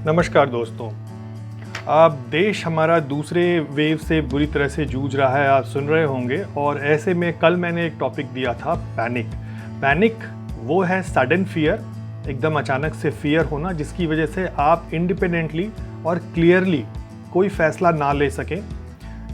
नमस्कार दोस्तों। अब देश हमारा दूसरे वेव से बुरी तरह से जूझ रहा है, आप सुन रहे होंगे। और ऐसे में कल मैंने एक टॉपिक दिया था पैनिक वो है सडन फियर, एकदम अचानक से फियर होना जिसकी वजह से आप इंडिपेंडेंटली और क्लियरली कोई फैसला ना ले सकें,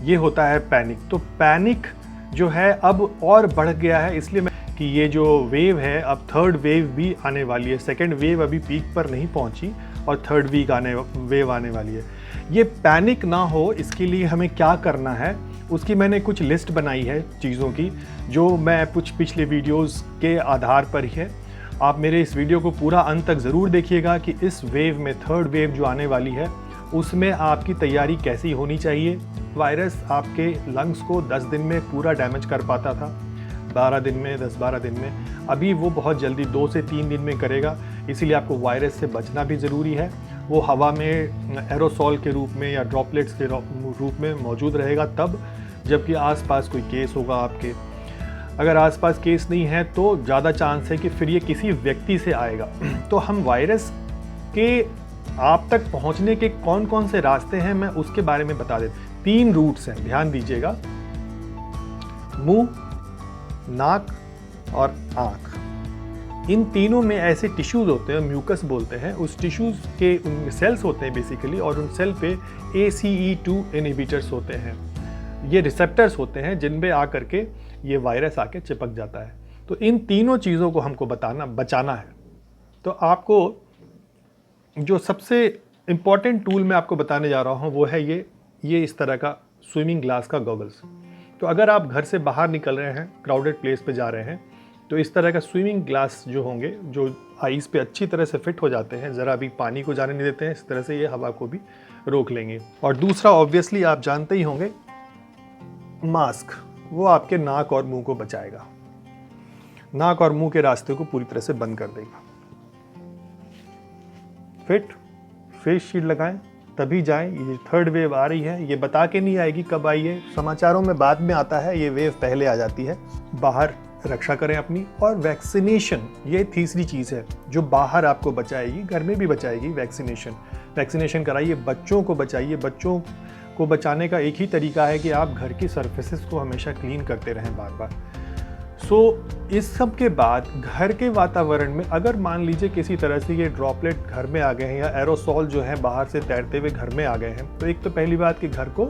ये होता है पैनिक। तो पैनिक जो है अब और बढ़ गया है, इसलिए कि ये जो वेव है अब थर्ड वेव भी आने वाली है। सेकेंड वेव अभी पीक पर नहीं पहुंची और थर्ड वेव आने वाली है। ये पैनिक ना हो इसके लिए हमें क्या करना है, उसकी मैंने कुछ लिस्ट बनाई है चीज़ों की, जो मैं कुछ पिछले वीडियोस के आधार पर ही है। आप मेरे इस वीडियो को पूरा अंत तक ज़रूर देखिएगा कि इस वेव में, थर्ड वेव जो आने वाली है, उसमें आपकी तैयारी कैसी होनी चाहिए। वायरस आपके लंग्स को 10 दिन में पूरा डैमेज कर पाता था, 12 दिन में, 10-12 दिन में। अभी वो बहुत जल्दी 2 से 3 दिन में करेगा, इसीलिए आपको वायरस से बचना भी ज़रूरी है। वो हवा में एरोसॉल के रूप में या ड्रॉपलेट्स के रूप में मौजूद रहेगा तब जबकि आसपास कोई केस होगा आपके। अगर आसपास केस नहीं है तो ज़्यादा चांस है कि फिर ये किसी व्यक्ति से आएगा। तो हम वायरस के आप तक पहुंचने के कौन कौन से रास्ते हैं मैं उसके बारे में बता देता हूं। 3 रूट्स हैं, ध्यान दीजिएगा। मुंह, नाक और आँख, इन तीनों में ऐसे टिश्यूज़ होते हैं, म्यूकस बोलते हैं। उस टिश्यूज़ के उनमें सेल्स होते हैं बेसिकली, और उन सेल पे ACE2 इनहिबिटर्स होते हैं। ये रिसेप्टर्स होते हैं जिन पे आकर के ये वायरस आके चिपक जाता है। तो इन तीनों चीज़ों को हमको बचाना है। तो आपको जो सबसे इम्पॉर्टेंट टूल मैं आपको बताने जा रहा हूँ वो है ये इस तरह का स्विमिंग ग्लास का गॉगल्स। तो अगर आप घर से बाहर निकल रहे हैं, क्राउडेड प्लेस पे जा रहे हैं, तो इस तरह का स्विमिंग ग्लास जो होंगे, जो आइस पे अच्छी तरह से फिट हो जाते हैं, ज़रा भी पानी को जाने नहीं देते हैं, इस तरह से ये हवा को भी रोक लेंगे। और दूसरा ऑब्वियसली आप जानते ही होंगे, मास्क, वो आपके नाक और मुंह को बचाएगा, नाक और मुंह के रास्ते को पूरी तरह से बंद कर देगा। फिट फेस शील्ड लगाएं, तभी जाएं। ये थर्ड वेव आ रही है, ये बता के नहीं आएगी कब आई है, समाचारों में बाद में आता है, ये वेव पहले आ जाती है। बाहर रक्षा करें अपनी। और वैक्सीनेशन, ये तीसरी चीज़ है जो बाहर आपको बचाएगी, घर में भी बचाएगी। वैक्सीनेशन कराइए, बच्चों को बचाइए। बच्चों को बचाने का एक ही तरीका है कि आप घर की सरफेसेस को हमेशा क्लीन करते रहें बार बार। इस सब के बाद घर के वातावरण में अगर मान लीजिए किसी तरह से ये ड्रॉपलेट घर में आ गए हैं या एरोसॉल जो है बाहर से तैरते हुए घर में आ गए हैं, तो एक तो पहली बात कि घर को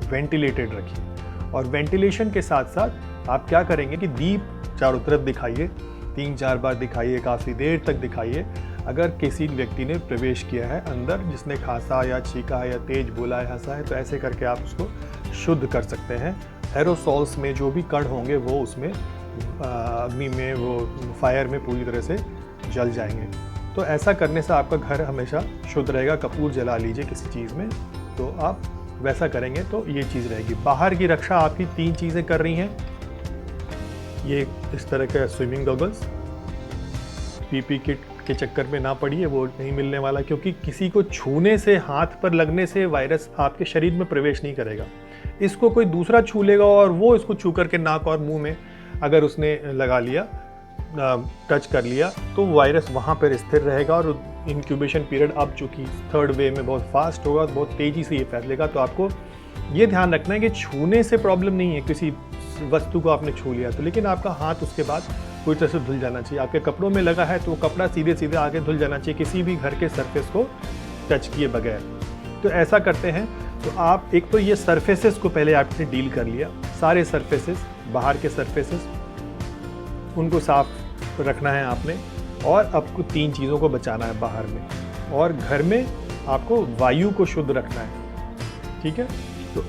वेंटिलेटेड रखिए। और वेंटिलेशन के साथ साथ आप क्या करेंगे कि दीप चारों तरफ दिखाइए, 3-4 बार दिखाइए, काफ़ी देर तक दिखाइए। अगर किसी व्यक्ति ने प्रवेश किया है अंदर, जिसने खांसा या छींका है या तेज बोला है, हंसा है, तो ऐसे करके आप उसको शुद्ध कर सकते हैं। एरोसॉल्स में जो भी कण होंगे वो उसमें अग्नि में, वो फायर में पूरी तरह से जल जाएंगे। तो ऐसा करने से आपका घर हमेशा शुद्ध रहेगा। कपूर जला लीजिए किसी चीज़ में, तो आप वैसा करेंगे तो ये चीज़ रहेगी। बाहर की रक्षा आपकी 3 चीज़ें कर रही हैं। ये इस तरह का स्विमिंग गॉगल्स, पीपी किट के चक्कर में ना पड़िए, वो नहीं मिलने वाला, क्योंकि किसी को छूने से, हाथ पर लगने से वायरस आपके शरीर में प्रवेश नहीं करेगा। इसको कोई दूसरा छू लेगा और वो इसको छू करके नाक और मुंह में अगर उसने लगा लिया, टच कर लिया, तो वायरस वहाँ पर स्थिर रहेगा। और इंक्यूबेशन पीरियड अब चूँकि थर्ड वेव में बहुत फास्ट होगा, बहुत तेज़ी से ये फैलेगा। तो आपको ये ध्यान रखना है कि छूने से प्रॉब्लम नहीं है, किसी वस्तु को आपने छू लिया तो, लेकिन आपका हाथ उसके बाद पूरी तरह से धुल जाना चाहिए। आपके कपड़ों में लगा है तो वो कपड़ा सीधे सीधे आगे धुल जाना चाहिए, किसी भी घर के सरफेस को टच किए बगैर। तो ऐसा करते हैं तो आप एक तो ये सरफेसेस को पहले आपने डील कर लिया, सारे सरफेसेस, बाहर के सरफेसेस, उनको साफ रखना है आपने। और आपको 3 चीज़ों को बचाना है बाहर में, और घर में आपको वायु को शुद्ध रखना है। ठीक है, तो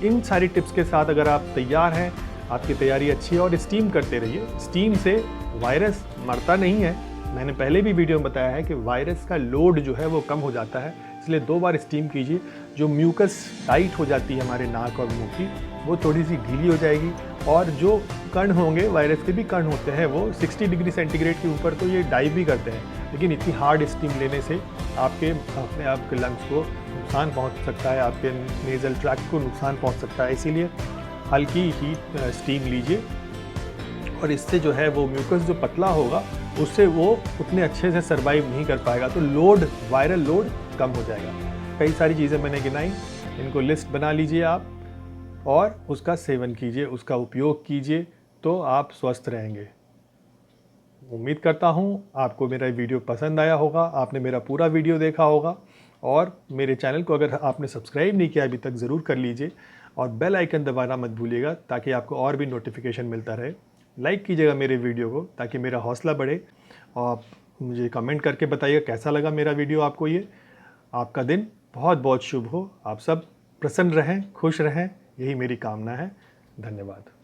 इन सारी टिप्स के साथ अगर आप तैयार हैं, आपकी तैयारी अच्छी है, और स्टीम करते रहिए। स्टीम से वायरस मरता नहीं है। मैंने पहले भी वीडियो में बताया है कि वायरस का लोड जो है वो कम हो जाता है, इसलिए 2 बार स्टीम कीजिए। जो म्यूकस टाइट हो जाती है हमारे नाक और मुंह की, वो थोड़ी सी ढीली हो जाएगी। और जो कण होंगे, वायरस के भी कण होते हैं, वो 60 डिग्री सेंटीग्रेड के ऊपर तो ये डाइव भी करते हैं, लेकिन इतनी हार्ड स्टीम लेने से अपने आप के लंग्स को नुकसान पहुंच सकता है, आपके नेज़ल ट्रैक्ट को नुकसान पहुंच सकता है। इसीलिए हल्की ही स्टीम लीजिए, और इससे जो है वो म्यूकस जो पतला होगा उससे वो उतने अच्छे से सर्वाइव नहीं कर पाएगा। तो लोड, वायरल लोड कम हो जाएगा। कई सारी चीज़ें मैंने गिनाई, इनको लिस्ट बना लीजिए आप और उसका सेवन कीजिए, उसका उपयोग कीजिए, तो आप स्वस्थ रहेंगे। उम्मीद करता हूँ आपको मेरा वीडियो पसंद आया होगा, आपने मेरा पूरा वीडियो देखा होगा और मेरे चैनल को अगर आपने सब्सक्राइब नहीं किया अभी तक ज़रूर कर लीजिए और बेल आइकन दबाना मत भूलिएगा ताकि आपको और भी नोटिफिकेशन मिलता रहे। लाइक कीजिएगा मेरे वीडियो को ताकि मेरा हौसला बढ़े और आप मुझे कमेंट करके बताइए कैसा लगा मेरा वीडियो आपको ये। आपका दिन बहुत बहुत शुभ हो, आप सब प्रसन्न रहें, खुश रहें, यही मेरी कामना है। धन्यवाद।